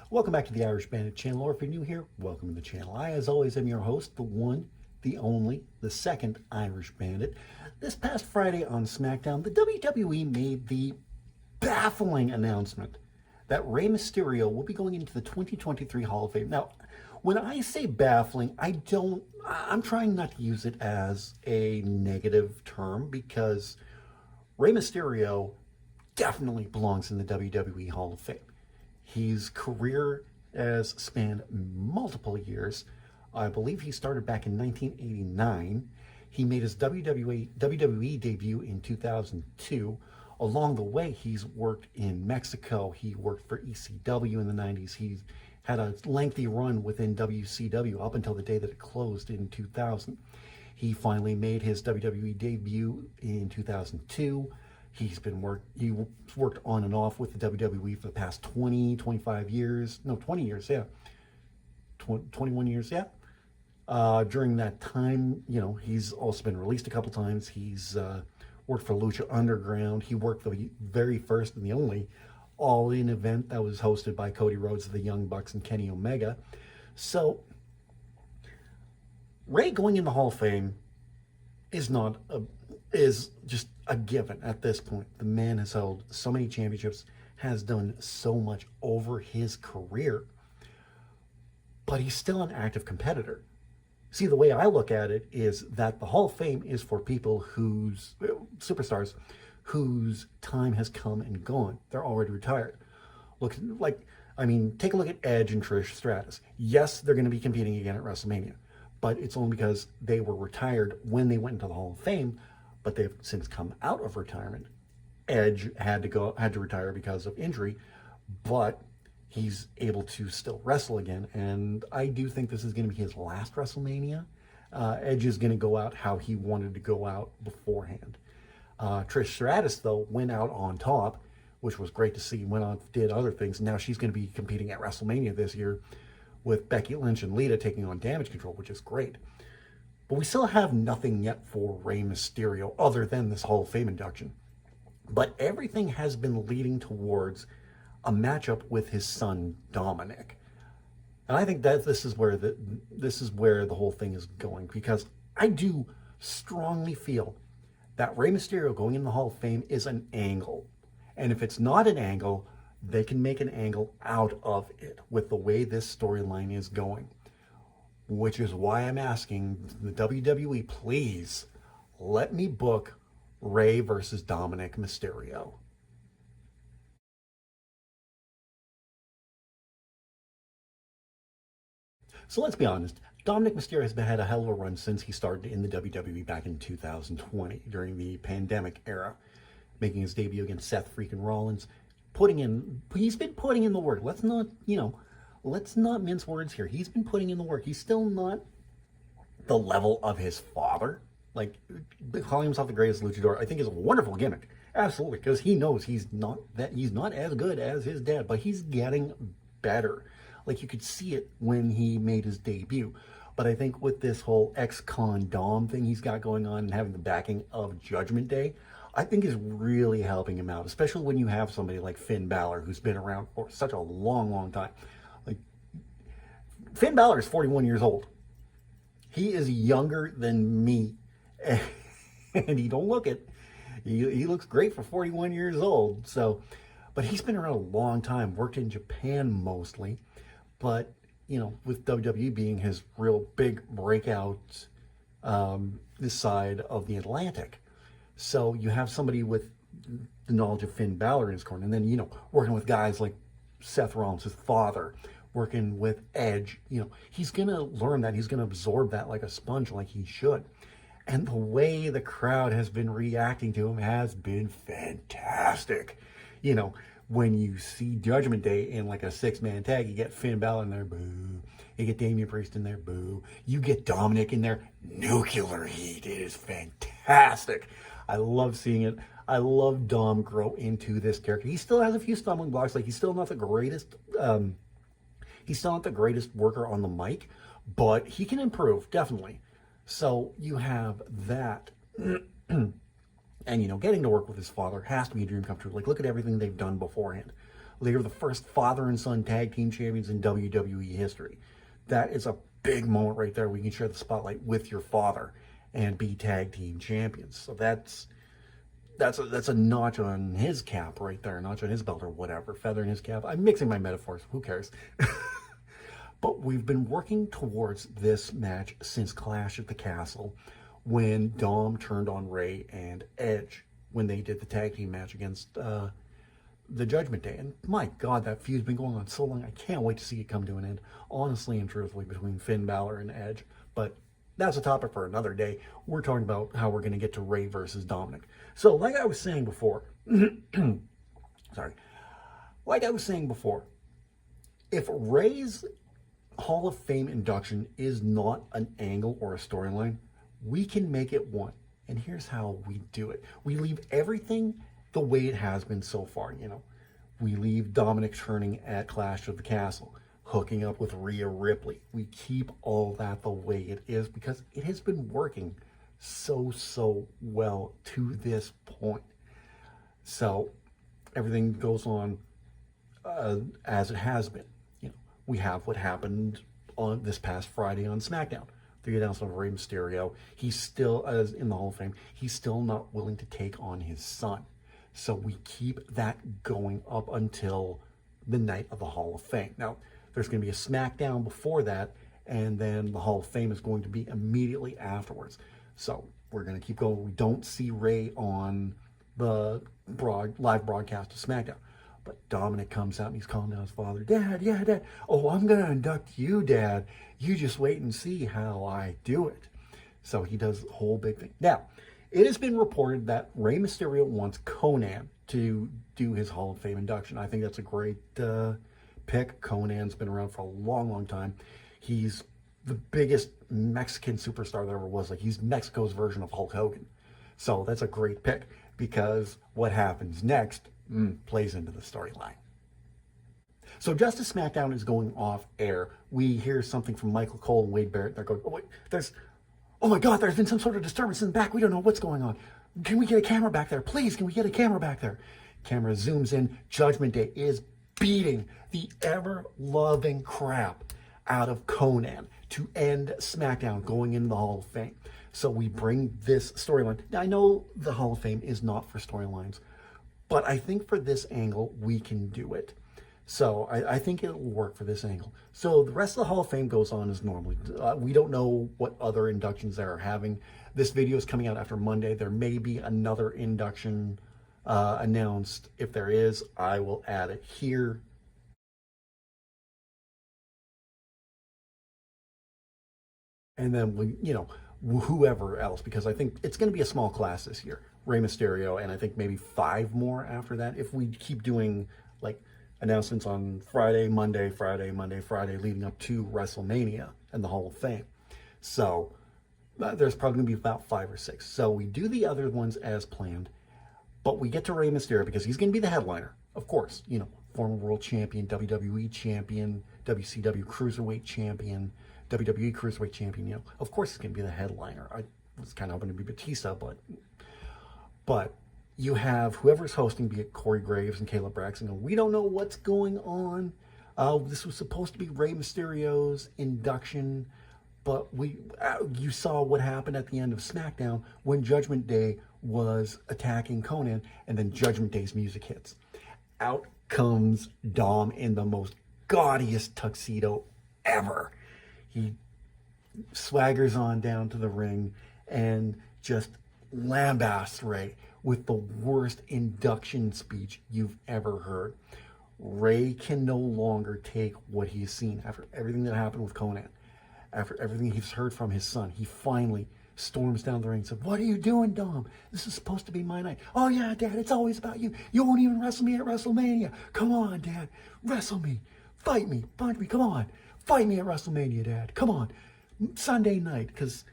Welcome back to the Irish Bandit channel, or if you're new here, welcome to the channel. I, as always, am your host, the one, the only, the second Irish Bandit. This past Friday on SmackDown, the WWE made the baffling announcement that Rey Mysterio will be going into the 2023 Hall of Fame. Now, when I say baffling, I'm trying not to use it as a negative term because Rey Mysterio definitely belongs in the WWE Hall of Fame. His career has spanned multiple years. I believe he started back in 1989. He made his WWE debut in 2002. Along the way, he's worked in Mexico. He worked for ECW in the 90s. He had a lengthy run within WCW up until the day that it closed in 2000. He finally made his WWE debut in 2002. He worked on and off with the WWE for the past 25 years. No, 20 years, yeah. 21 years, yeah. During that time, he's also been released a couple times. He's worked for Lucha Underground. He worked for the very first and the only All-In event that was hosted by Cody Rhodes, the Young Bucks, and Kenny Omega. So, Ray going in the Hall of Fame is just a given at this point. The man has held so many championships, has done so much over his career, but he's still an active competitor. See, the way I look at it is that the Hall of Fame is for people superstars whose time has come and gone. They're already retired. Take a look at Edge and Trish Stratus. Yes, they're going to be competing again at WrestleMania, but it's only because they were retired when they went into the Hall of Fame, but they've since come out of retirement. Edge had to retire because of injury, but he's able to still wrestle again, and I do think this is going to be his last WrestleMania. Edge is going to go out how he wanted to go out beforehand. Trish Stratus, though, went out on top, which was great to see. Went on, did other things. Now she's going to be competing at WrestleMania this year with Becky Lynch and Lita taking on Damage Control, which is great. But we still have nothing yet for Rey Mysterio other than this Hall of Fame induction. But everything has been leading towards a matchup with his son, Dominik. And I think that this is where the whole thing is going, because I do strongly feel that Rey Mysterio going in the Hall of Fame is an angle. And if it's not an angle, they can make an angle out of it with the way this storyline is going. Which is why I'm asking the WWE, please let me book Rey versus Dominik Mysterio. So let's be honest, Dominik Mysterio has had a hell of a run since he started in the WWE back in 2020 during the pandemic era, making his debut against Seth freaking Rollins. He's been putting in the work. Let's not mince words here. He's been putting in the work. He's still not the level of his father. Like, calling himself the greatest luchador, I think is a wonderful gimmick. Absolutely, because he knows he's not as good as his dad, but he's getting better. Like, you could see it when he made his debut. But I think with this whole ex-con Dom thing he's got going on and having the backing of Judgment Day, I think is really helping him out, especially when you have somebody like Finn Balor, who's been around for such a long, long time. Like, Finn Balor is 41 years old. He is younger than me. And he don't look it. He looks great for 41 years old. So, but he's been around a long time, worked in Japan mostly. But, with WWE being his real big breakout this side of the Atlantic. So you have somebody with the knowledge of Finn Balor in his corner. And then, working with guys like Seth Rollins, his father, working with Edge, he's going to learn that. He's going to absorb that like a sponge, like he should. And the way the crowd has been reacting to him has been fantastic. When you see Judgment Day in like a 6-man tag, you get Finn Balor in there, boo. You get Damian Priest in there, boo. You get Dominik in there, nuclear heat. It is fantastic. I love seeing it. I love Dom grow into this character. He still has a few stumbling blocks. Like, he's still not the greatest. He's still not the greatest worker on the mic, but he can improve, definitely. So you have that. And, getting to work with his father has to be a dream come true. Like, look at everything they've done beforehand. They are the first father and son tag team champions in WWE history. That is a big moment right there. We can share the spotlight with your father and be tag team champions. So that's a notch on his cap right there, a notch on his belt or whatever, feather in his cap. I'm mixing my metaphors. Who cares? But we've been working towards this match since Clash at the Castle, when Dom turned on Rey and Edge when they did the tag team match against the Judgment Day. And my God, that feud's been going on so long. I can't wait to see it come to an end, honestly and truthfully, between Finn Balor and Edge. But that's a topic for another day. We're talking about how we're going to get to Rey versus Dominik. So, like I was saying before, if Rey's Hall of Fame induction is not an angle or a storyline, we can make it one. And here's how we do it. We leave everything the way it has been so far, We leave Dominik turning at Clash of the Castle, hooking up with Rhea Ripley. We keep all that the way it is because it has been working so well to this point. So everything goes on as it has been. We have what happened on this past Friday on SmackDown. The announcement of Rey Mysterio. He's still, as in the Hall of Fame, he's still not willing to take on his son. So we keep that going up until the night of the Hall of Fame. Now, there's going to be a SmackDown before that, and then the Hall of Fame is going to be immediately afterwards. So we're going to keep going. We don't see Rey on the live broadcast of SmackDown. But Dominik comes out and he's calling down his father. Dad, yeah, Dad. Oh, I'm going to induct you, Dad. You just wait and see how I do it. So he does the whole big thing. Now, it has been reported that Rey Mysterio wants Conan to do his Hall of Fame induction. I think that's a great pick. Conan's been around for a long time. He's the biggest Mexican superstar there ever was. Like, he's Mexico's version of Hulk Hogan. So that's a great pick because what happens next plays into the storyline. So just as SmackDown is going off air, we hear something from Michael Cole and Wade Barrett. They're going, oh my God, there's been some sort of disturbance in the back. We don't know what's going on. Can we get a camera back there? Please, can we get a camera back there? Camera zooms in. Judgment Day is beating the ever-loving crap out of Conan to end SmackDown going into the Hall of Fame. So we bring this storyline. Now, I know the Hall of Fame is not for storylines, but I think for this angle, we can do it. So I think it will work for this angle. So the rest of the Hall of Fame goes on as normally. We don't know what other inductions they are having. This video is coming out after Monday. There may be another induction announced. If there is, I will add it here. And then, whoever else, because I think it's going to be a small class this year. Rey Mysterio, and I think maybe 5 more after that. If we keep doing like announcements on Friday, Monday, leading up to WrestleMania and the Hall of Fame. So there's probably going to be about 5 or 6. So we do the other ones as planned, but we get to Rey Mysterio because he's going to be the headliner. Of course, former world champion, WWE champion, WCW Cruiserweight champion, WWE Cruiserweight champion. Of course he's going to be the headliner. I was kind of hoping to be Batista, but you have whoever's hosting, be it Corey Graves and Caleb Braxton. We don't know what's going on. This was supposed to be Rey Mysterio's induction, but you saw what happened at the end of SmackDown when Judgment Day was attacking Conan, and then Judgment Day's music hits. Out comes Dom in the most gaudiest tuxedo ever. He swaggers on down to the ring and just lambasts Rey with the worst induction speech you've ever heard. Rey can no longer take what he's seen after everything that happened with Conan, after everything he's heard from his son. He finally storms down the ring and said, "What are you doing, Dom? This is supposed to be my night." "Oh yeah, Dad, it's always about you. You won't even wrestle me at WrestleMania. Come on, Dad, wrestle me, fight me, punch me. Come on, fight me at WrestleMania, Dad. Come on, Sunday night, because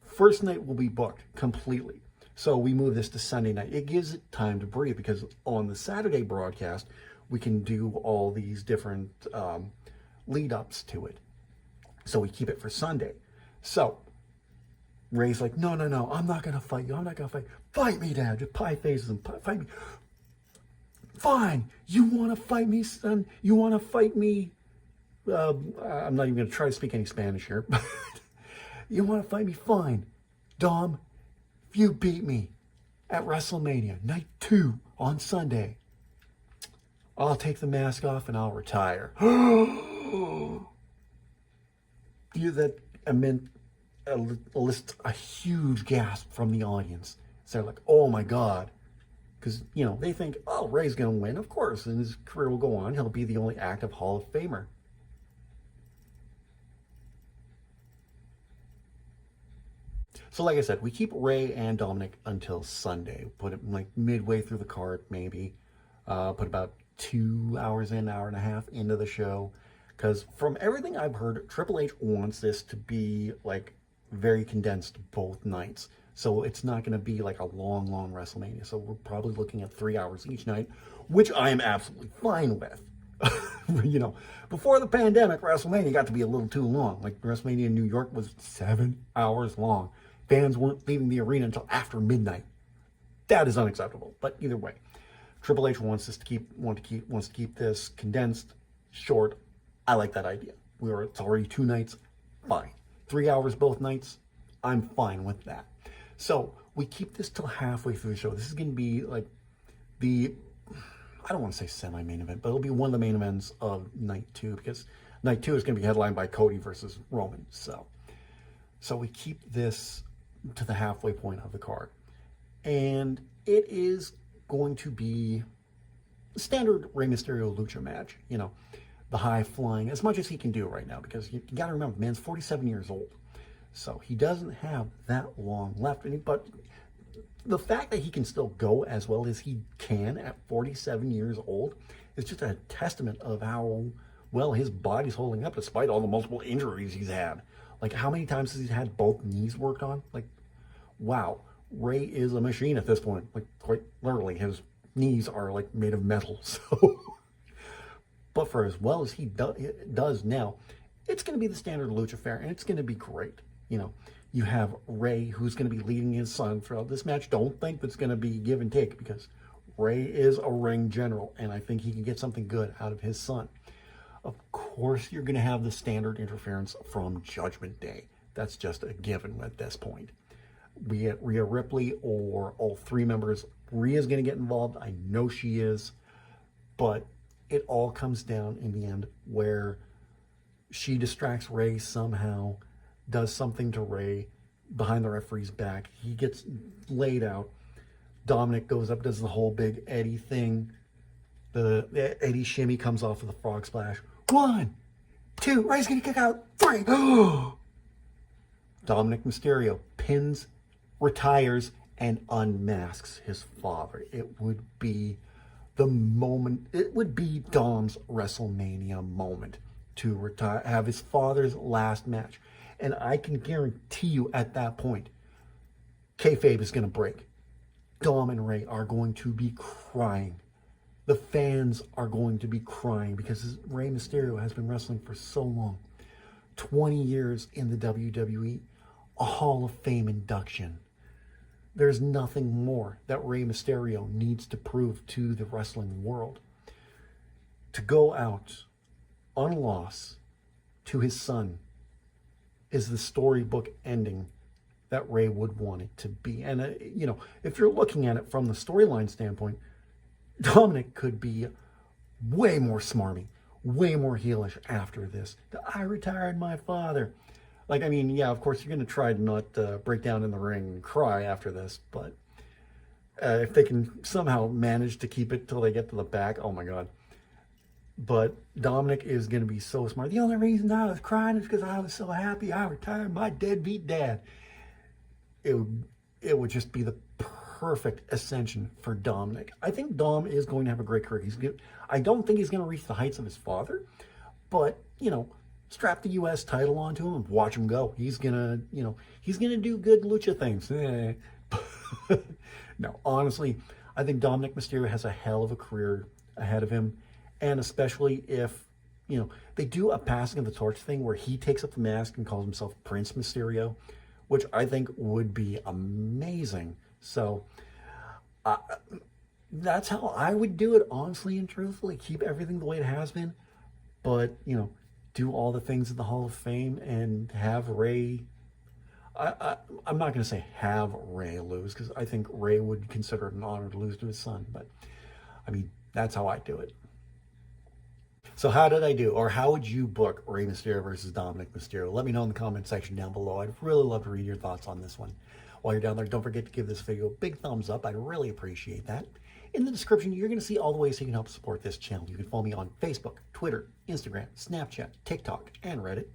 first night will be booked completely. So we move this to Sunday night. It gives it time to breathe because on the Saturday broadcast, we can do all these different lead-ups to it. So we keep it for Sunday. So Rey's like, no, I'm not going to fight you. I'm not going to fight. Fight me, Dad. Just pie faces and fight me. Fine. You want to fight me, son? You want to fight me? I'm not even going to try to speak any Spanish here. But you want to fight me? Fine. Dom, if you beat me at WrestleMania, night 2 on Sunday, I'll take the mask off and I'll retire. That meant a huge gasp from the audience. So they're like, oh my God. Because, they think, oh, Rey's going to win, of course, and his career will go on. He'll be the only active Hall of Famer. So like I said, we keep Rey and Dominik until Sunday. Put it like midway through the card, maybe. Put about 2 hours in, hour and a half into the show. Because from everything I've heard, Triple H wants this to be like very condensed both nights. So it's not going to be like a long WrestleMania. So we're probably looking at 3 hours each night, which I am absolutely fine with. Before the pandemic, WrestleMania got to be a little too long. Like WrestleMania in New York was 7 hours long. Fans weren't leaving the arena until after midnight. That is unacceptable. But either way, Triple H wants to keep this condensed, short. I like that idea. It's already 2 nights. Fine. 3 hours both nights. I'm fine with that. So we keep this till halfway through the show. This is going to be like I don't want to say semi-main event, but it'll be one of the main events of night 2, because night 2 is going to be headlined by Cody versus Roman. So we keep this to the halfway point of the card. And it is going to be a standard Rey Mysterio lucha match. The high flying, as much as he can do right now, because you got to remember, the man's 47 years old. So he doesn't have that long left. But the fact that he can still go as well as he can at 47 years old is just a testament of how well his body's holding up despite all the multiple injuries he's had. Like, how many times has he had both knees worked on? Like, wow, Rey is a machine at this point. Like, quite literally, his knees are like made of metal. So, but for as well as he does now, it's going to be the standard lucha fare, and it's going to be great. You have Rey, who's going to be leading his son throughout this match. Don't think that's going to be give and take, because Rey is a ring general, and I think he can get something good out of his son. Of course, you're going to have the standard interference from Judgment Day. That's just a given at this point. Be it Rhea Ripley or all 3 members, Rhea's going to get involved. I know she is. But it all comes down in the end where she distracts Rey somehow, does something to Rey behind the referee's back. He gets laid out. Dominik goes up, does the whole big Eddie thing. The Eddie shimmy comes off with a frog splash. 1, 2, Rey's gonna kick out. 3. Dominik Mysterio pins, retires, and unmasks his father. It would be the moment. It would be Dom's WrestleMania moment to retire, have his father's last match. And I can guarantee you at that point, kayfabe is going to break. Dom and Rey are going to be crying. The fans are going to be crying because Rey Mysterio has been wrestling for so long. 20 years in the WWE, a Hall of Fame induction. There's nothing more that Rey Mysterio needs to prove to the wrestling world. To go out on a loss to his son is the storybook ending that Rey would want it to be. And, if you're looking at it from the storyline standpoint, Dominik could be way more smarmy, way more heelish after this. I retired my father. Of course, you're going to try to not break down in the ring and cry after this, but if they can somehow manage to keep it till they get to the back, oh my God. But Dominik is going to be so smart. The only reason I was crying is because I was so happy I retired my deadbeat dad. It would just be the perfect ascension for Dominik. I think Dom is going to have a great career. I don't think he's going to reach the heights of his father, but, strap the U.S. title onto him and watch him go. He's going to do good lucha things. No, honestly, I think Dominik Mysterio has a hell of a career ahead of him. And especially if, they do a passing of the torch thing where he takes up the mask and calls himself Prince Mysterio, which I think would be amazing. So That's how I would do it, honestly and truthfully. Keep everything the way it has been, but, do all the things in the Hall of Fame and have Ray. I'm not going to say have Ray lose, because I think Ray would consider it an honor to lose to his son, but I mean, that's how I do it. So how did I do? Or how would you book Rey Mysterio versus Dominik Mysterio? Let me know in the comment section down below. I'd really love to read your thoughts on this one. While you're down there, don't forget to give this video a big thumbs up. I'd really appreciate that. In the description, you're going to see all the ways you can help support this channel. You can follow me on Facebook, Twitter, Instagram, Snapchat, TikTok, and Reddit.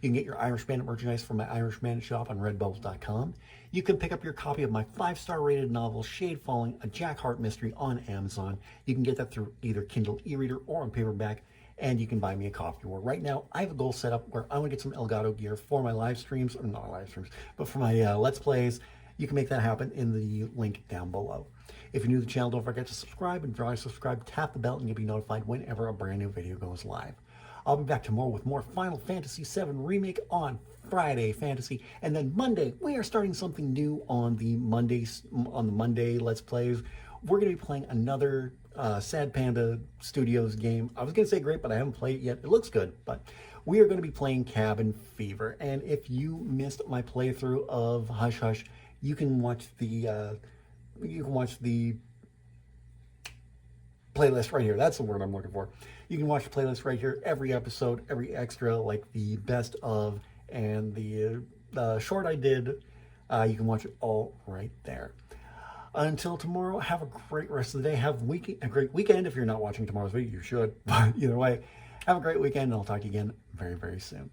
You can get your Irish Bandit merchandise from my Irish Bandit shop on redbubble.com. You can pick up your copy of my 5-star rated novel, Shade Falling, a Jack Hart mystery, on Amazon. You can get that through either Kindle e-reader or on paperback. And you can buy me a coffee. Where right now I have a goal set up where I want to get some Elgato gear for my live streams, or not live streams, but for my Let's Plays. You can make that happen in the link down below. If you're new to the channel, don't forget to subscribe, and if you're already subscribed, tap the bell and you'll be notified whenever a brand new video goes live. I'll be back tomorrow with more Final Fantasy VII Remake on Friday Fantasy, and then Monday we are starting something new on the Monday Let's Plays. We're going to be playing another Sad Panda Studios game. I was going to say great, but I haven't played it yet. It looks good, but we are going to be playing Cabin Fever. And if you missed my playthrough of Hush Hush, you can watch the playlist right here. That's the word I'm looking for. You can watch the playlist right here. Every episode, every extra, like the best of and the short I did. You can watch it all right there. Until tomorrow, have a great rest of the day. Have a great weekend. If you're not watching tomorrow's video, you should. But either way, have a great weekend, and I'll talk to you again very, very soon.